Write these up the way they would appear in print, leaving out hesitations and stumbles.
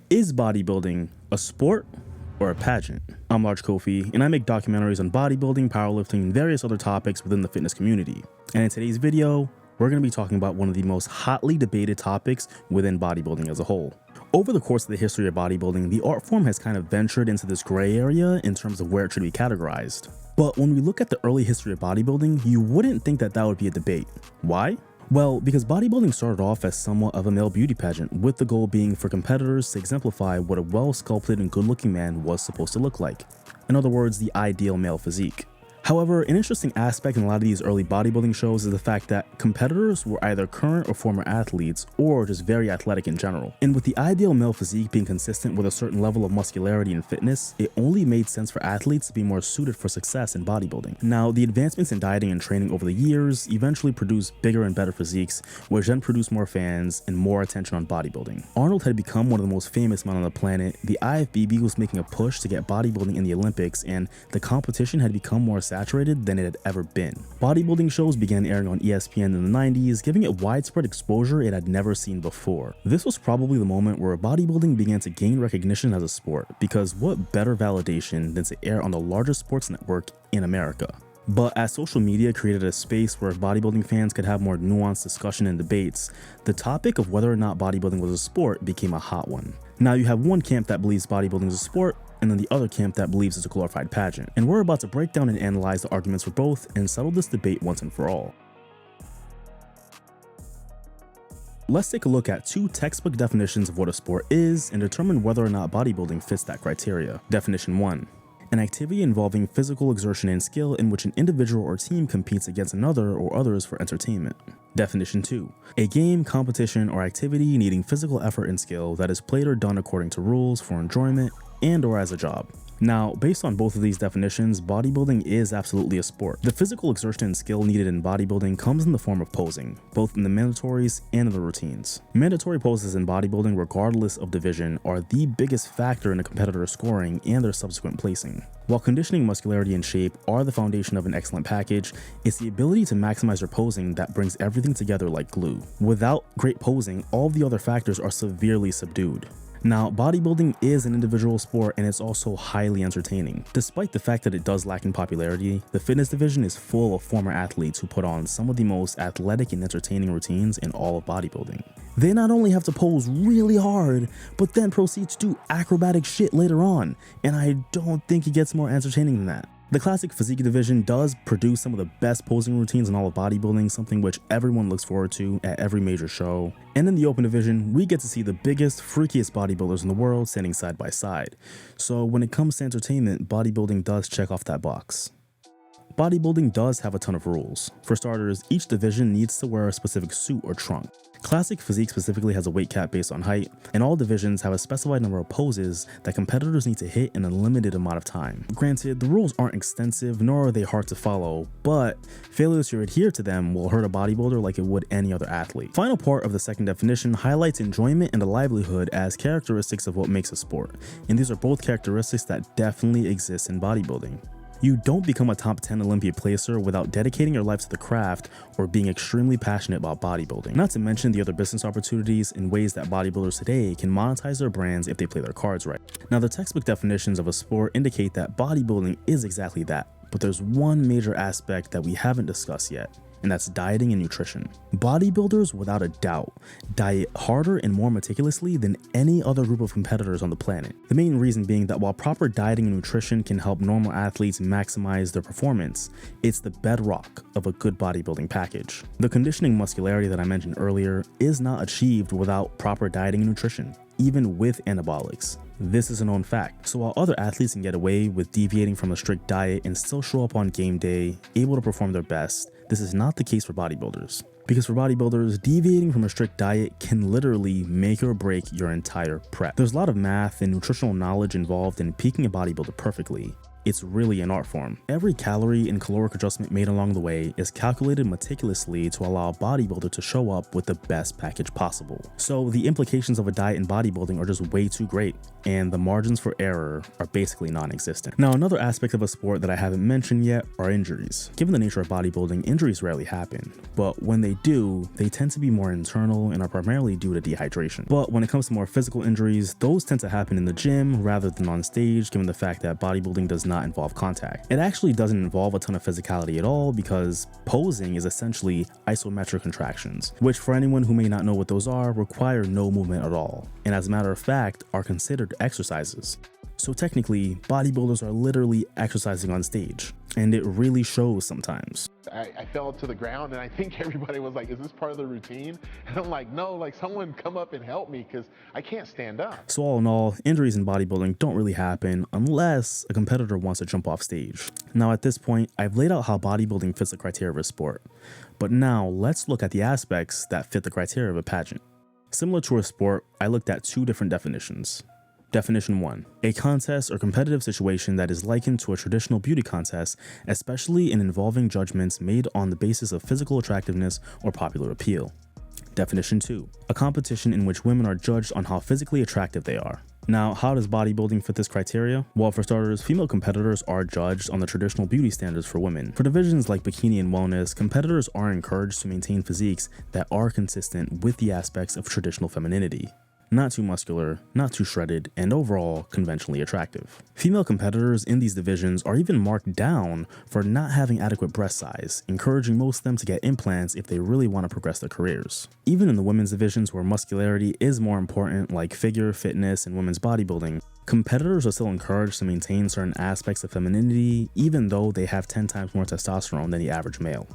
Is bodybuilding a sport or a pageant? I'm Large Kofi, and I make documentaries on bodybuilding, powerlifting, and various other topics within the fitness community. And in today's video, we're going to be talking about one of the most hotly debated topics within bodybuilding as a whole. Over the course of the history of bodybuilding, the art form has kind of ventured into this gray area in terms of where it should be categorized. But when we look at the early history of bodybuilding, you wouldn't think that would be a debate. Why? Well, because bodybuilding started off as somewhat of a male beauty pageant, with the goal being for competitors to exemplify what a well-sculpted and good-looking man was supposed to look like. In other words, the ideal male physique. However, an interesting aspect in a lot of these early bodybuilding shows is the fact that competitors were either current or former athletes, or just very athletic in general. And with the ideal male physique being consistent with a certain level of muscularity and fitness, it only made sense for athletes to be more suited for success in bodybuilding. Now, the advancements in dieting and training over the years eventually produced bigger and better physiques, which then produced more fans and more attention on bodybuilding. Arnold had become one of the most famous men on the planet, the IFBB was making a push to get bodybuilding in the Olympics, and the competition had become more saturated than it had ever been. Bodybuilding shows began airing on ESPN in the 90s, giving it widespread exposure it had never seen before. This was probably the moment where bodybuilding began to gain recognition as a sport, because what better validation than to air on the largest sports network in America? But as social media created a space where bodybuilding fans could have more nuanced discussion and debates, the topic of whether or not bodybuilding was a sport became a hot one. Now you have one camp that believes bodybuilding is a sport, and then the other camp that believes it's a glorified pageant. And we're about to break down and analyze the arguments for both and settle this debate once and for all. Let's take a look at two textbook definitions of what a sport is and determine whether or not bodybuilding fits that criteria. Definition 1. An activity involving physical exertion and skill in which an individual or team competes against another or others for entertainment. Definition 2. A game, competition, or activity needing physical effort and skill that is played or done according to rules for enjoyment and or as a job. Now, based on both of these definitions, bodybuilding is absolutely a sport. The physical exertion and skill needed in bodybuilding comes in the form of posing, both in the mandatories and in the routines. Mandatory poses in bodybuilding, regardless of division, are the biggest factor in a competitor's scoring and their subsequent placing. While conditioning, muscularity, and shape are the foundation of an excellent package, it's the ability to maximize your posing that brings everything together like glue. Without great posing, all the other factors are severely subdued. Now, bodybuilding is an individual sport and it's also highly entertaining. Despite the fact that it does lack in popularity, the fitness division is full of former athletes who put on some of the most athletic and entertaining routines in all of bodybuilding. They not only have to pose really hard, but then proceed to do acrobatic shit later on, and I don't think it gets more entertaining than that. The classic physique division does produce some of the best posing routines in all of bodybuilding, something which everyone looks forward to at every major show. And in the open division, we get to see the biggest, freakiest bodybuilders in the world standing side by side. So when it comes to entertainment, bodybuilding does check off that box. Bodybuilding does have a ton of rules. For starters, each division needs to wear a specific suit or trunk. Classic physique specifically has a weight cap based on height, and all divisions have a specified number of poses that competitors need to hit in a limited amount of time. Granted, the rules aren't extensive, nor are they hard to follow, but failures to adhere to them will hurt a bodybuilder like it would any other athlete. Final part of the second definition highlights enjoyment and a livelihood as characteristics of what makes a sport, and these are both characteristics that definitely exist in bodybuilding. You don't become a top 10 Olympia placer without dedicating your life to the craft or being extremely passionate about bodybuilding. Not to mention the other business opportunities and ways that bodybuilders today can monetize their brands if they play their cards right. Now, the textbook definitions of a sport indicate that bodybuilding is exactly that, but there's one major aspect that we haven't discussed yet, and that's dieting and nutrition. Bodybuilders, without a doubt, diet harder and more meticulously than any other group of competitors on the planet. The main reason being that while proper dieting and nutrition can help normal athletes maximize their performance, it's the bedrock of a good bodybuilding package. The conditioning muscularity that I mentioned earlier is not achieved without proper dieting and nutrition, even with anabolics. This is a known fact. So while other athletes can get away with deviating from a strict diet and still show up on game day, able to perform their best, this is not the case for bodybuilders. Because for bodybuilders, deviating from a strict diet can literally make or break your entire prep. There's a lot of math and nutritional knowledge involved in peaking a bodybuilder perfectly. it's really an art form. Every calorie and caloric adjustment made along the way is calculated meticulously to allow a bodybuilder to show up with the best package possible. So the implications of a diet in bodybuilding are just way too great, and the margins for error are basically non-existent. Now, another aspect of a sport that I haven't mentioned yet are injuries. Given the nature of bodybuilding, injuries rarely happen, but when they do, they tend to be more internal and are primarily due to dehydration. But when it comes to more physical injuries, those tend to happen in the gym rather than on stage, given the fact that bodybuilding does not involve contact. It actually doesn't involve a ton of physicality at all because posing is essentially isometric contractions, which for anyone who may not know what those are, require no movement at all, and as a matter of fact, are considered exercises. So technically, bodybuilders are literally exercising on stage, and it really shows sometimes. I fell to the ground and I think everybody was like, is this part of the routine? And I'm like, no, like someone come up and help me because I can't stand up. So all in all, injuries in bodybuilding don't really happen unless a competitor wants to jump off stage. Now at this point, I've laid out how bodybuilding fits the criteria of a sport, but now let's look at the aspects that fit the criteria of a pageant. Similar to a sport, I looked at two different definitions. Definition 1. A contest or competitive situation that is likened to a traditional beauty contest, especially in involving judgments made on the basis of physical attractiveness or popular appeal. Definition 2. A competition in which women are judged on how physically attractive they are. Now, how does bodybuilding fit this criteria? Well, for starters, female competitors are judged on the traditional beauty standards for women. For divisions like bikini and wellness, competitors are encouraged to maintain physiques that are consistent with the aspects of traditional femininity. Not too muscular, not too shredded, and overall conventionally attractive. Female competitors in these divisions are even marked down for not having adequate breast size, encouraging most of them to get implants if they really want to progress their careers. Even in the women's divisions where muscularity is more important, like figure, fitness, and women's bodybuilding, competitors are still encouraged to maintain certain aspects of femininity even though they have 10 times more testosterone than the average male.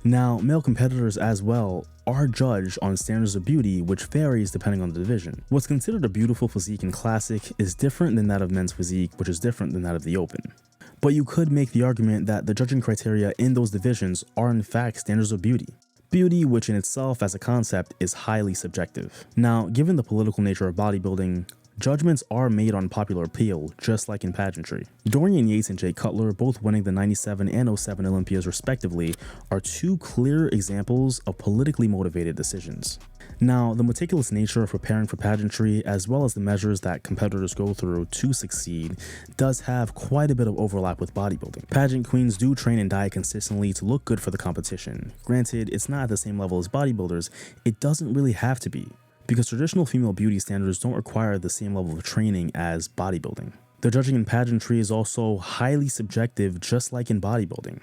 Now, male competitors as well are judged on standards of beauty, which varies depending on the division. What's considered a beautiful physique in classic is different than that of men's physique, which is different than that of the open. But you could make the argument that the judging criteria in those divisions are in fact standards of beauty. Beauty, which in itself as a concept is highly subjective. Now, given the political nature of bodybuilding, judgments are made on popular appeal, just like in pageantry. Dorian Yates and Jay Cutler, both winning the 97 and 07 Olympias respectively, are two clear examples of politically motivated decisions. Now, the meticulous nature of preparing for pageantry, as well as the measures that competitors go through to succeed, does have quite a bit of overlap with bodybuilding. Pageant queens do train and diet consistently to look good for the competition. Granted, it's not at the same level as bodybuilders, it doesn't really have to be, because traditional female beauty standards don't require the same level of training as bodybuilding. The judging in pageantry is also highly subjective, just like in bodybuilding.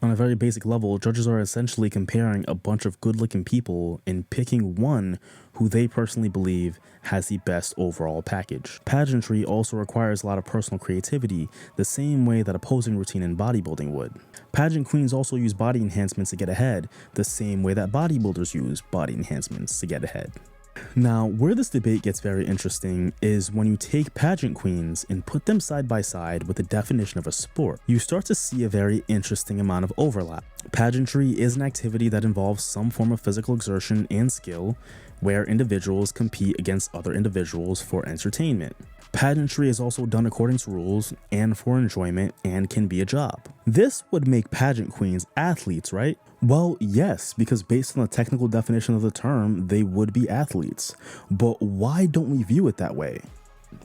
On a very basic level, judges are essentially comparing a bunch of good-looking people and picking one who they personally believe has the best overall package. Pageantry also requires a lot of personal creativity, the same way that a posing routine in bodybuilding would. Pageant queens also use body enhancements to get ahead, the same way that bodybuilders use body enhancements to get ahead. Now, where this debate gets very interesting is when you take pageant queens and put them side by side with the definition of a sport, you start to see a very interesting amount of overlap. Pageantry is an activity that involves some form of physical exertion and skill, where individuals compete against other individuals for entertainment. Pageantry is also done according to rules and for enjoyment and can be a job. This would make pageant queens athletes, right? Well, yes, because based on the technical definition of the term, they would be athletes. But why don't we view it that way?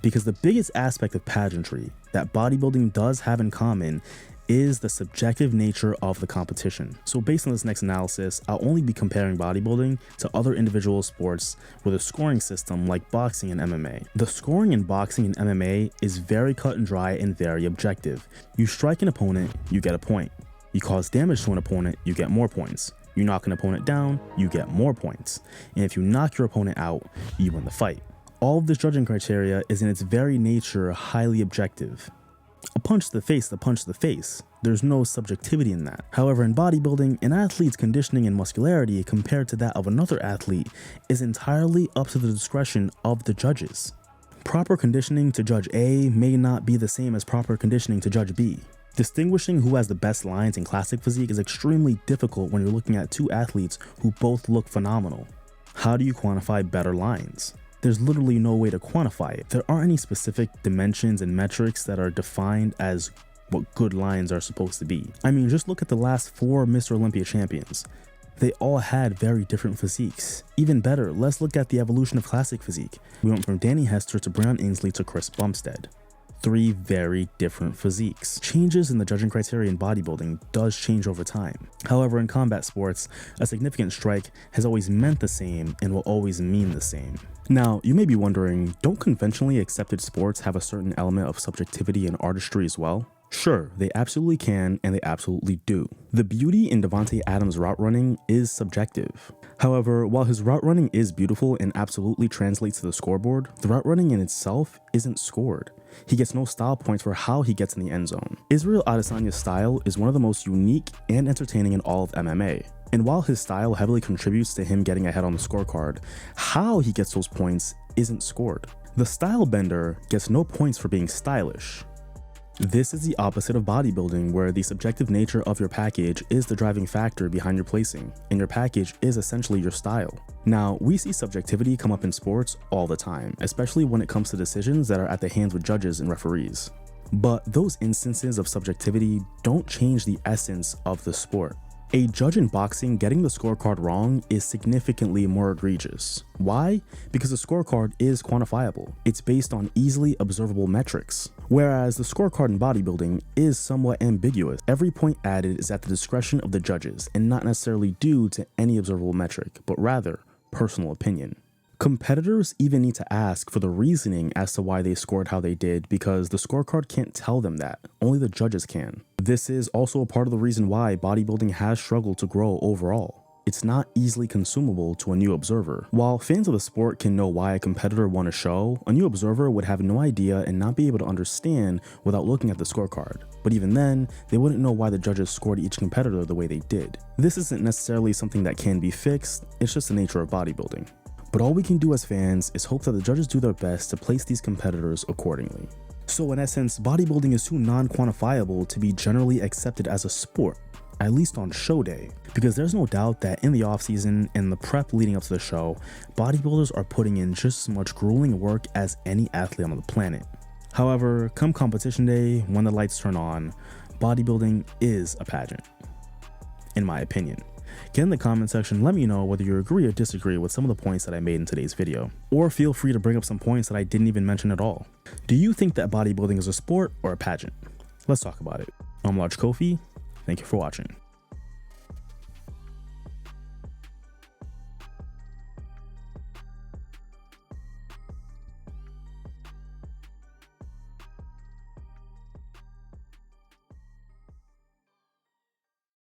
Because the biggest aspect of pageantry that bodybuilding does have in common is the subjective nature of the competition. So based on this next analysis, I'll only be comparing bodybuilding to other individual sports with a scoring system like boxing and MMA. The scoring in boxing and MMA is very cut and dry and very objective. You strike an opponent, you get a point. You cause damage to an opponent, you get more points. You knock an opponent down, you get more points. And if you knock your opponent out, you win the fight. All of this judging criteria is in its very nature highly objective. A punch to the face is a punch to the face. There's no subjectivity in that. However, in bodybuilding, an athlete's conditioning and muscularity compared to that of another athlete is entirely up to the discretion of the judges. Proper conditioning to judge A may not be the same as proper conditioning to judge B. Distinguishing who has the best lines in classic physique is extremely difficult when you're looking at two athletes who both look phenomenal. How do you quantify better lines? there's literally no way to quantify it. There aren't any specific dimensions and metrics that are defined as what good lines are supposed to be. I mean, just look at the last 4 Mr. Olympia champions. They all had very different physiques. Even better, let's look at the evolution of classic physique. We went from Danny Hester to Brian Ainsley to Chris Bumstead. 3 very different physiques. Changes in the judging criteria in bodybuilding does change over time. However, in combat sports, a significant strike has always meant the same and will always mean the same. Now, you may be wondering, don't conventionally accepted sports have a certain element of subjectivity and artistry as well? Sure, they absolutely can, and they absolutely do. The beauty in Davante Adams' route running is subjective. However, while his route running is beautiful and absolutely translates to the scoreboard, the route running in itself isn't scored. He gets no style points for how he gets in the end zone. Israel Adesanya's style is one of the most unique and entertaining in all of MMA. And while his style heavily contributes to him getting ahead on the scorecard, how he gets those points isn't scored. The style bender gets no points for being stylish. This is the opposite of bodybuilding, where the subjective nature of your package is the driving factor behind your placing, and your package is essentially your style. Now, we see subjectivity come up in sports all the time, especially when it comes to decisions that are at the hands of judges and referees. But those instances of subjectivity don't change the essence of the sport. A judge in boxing getting the scorecard wrong is significantly more egregious. Why? Because the scorecard is quantifiable. It's based on easily observable metrics. Whereas the scorecard in bodybuilding is somewhat ambiguous. Every point added is at the discretion of the judges and not necessarily due to any observable metric, but rather personal opinion. Competitors even need to ask for the reasoning as to why they scored how they did, because the scorecard can't tell them that, only the judges can. This is also a part of the reason why bodybuilding has struggled to grow overall. It's not easily consumable to a new observer. While fans of the sport can know why a competitor won a show, a new observer would have no idea and not be able to understand without looking at the scorecard. But even then, they wouldn't know why the judges scored each competitor the way they did. This isn't necessarily something that can be fixed, it's just the nature of bodybuilding. But all we can do as fans is hope that the judges do their best to place these competitors accordingly. So in essence, bodybuilding is too non-quantifiable to be generally accepted as a sport, at least on show day, because there's no doubt that in the off-season and the prep leading up to the show, bodybuilders are putting in just as much grueling work as any athlete on the planet. However, come competition day, when the lights turn on, bodybuilding is a pageant, in my opinion. Get in the comment section, let me know whether you agree or disagree with some of the points that I made in today's video. Or feel free to bring up some points that I didn't even mention at all. Do you think that bodybuilding is a sport or a pageant? Let's talk about it. I'm Large Kofi, thank you for watching.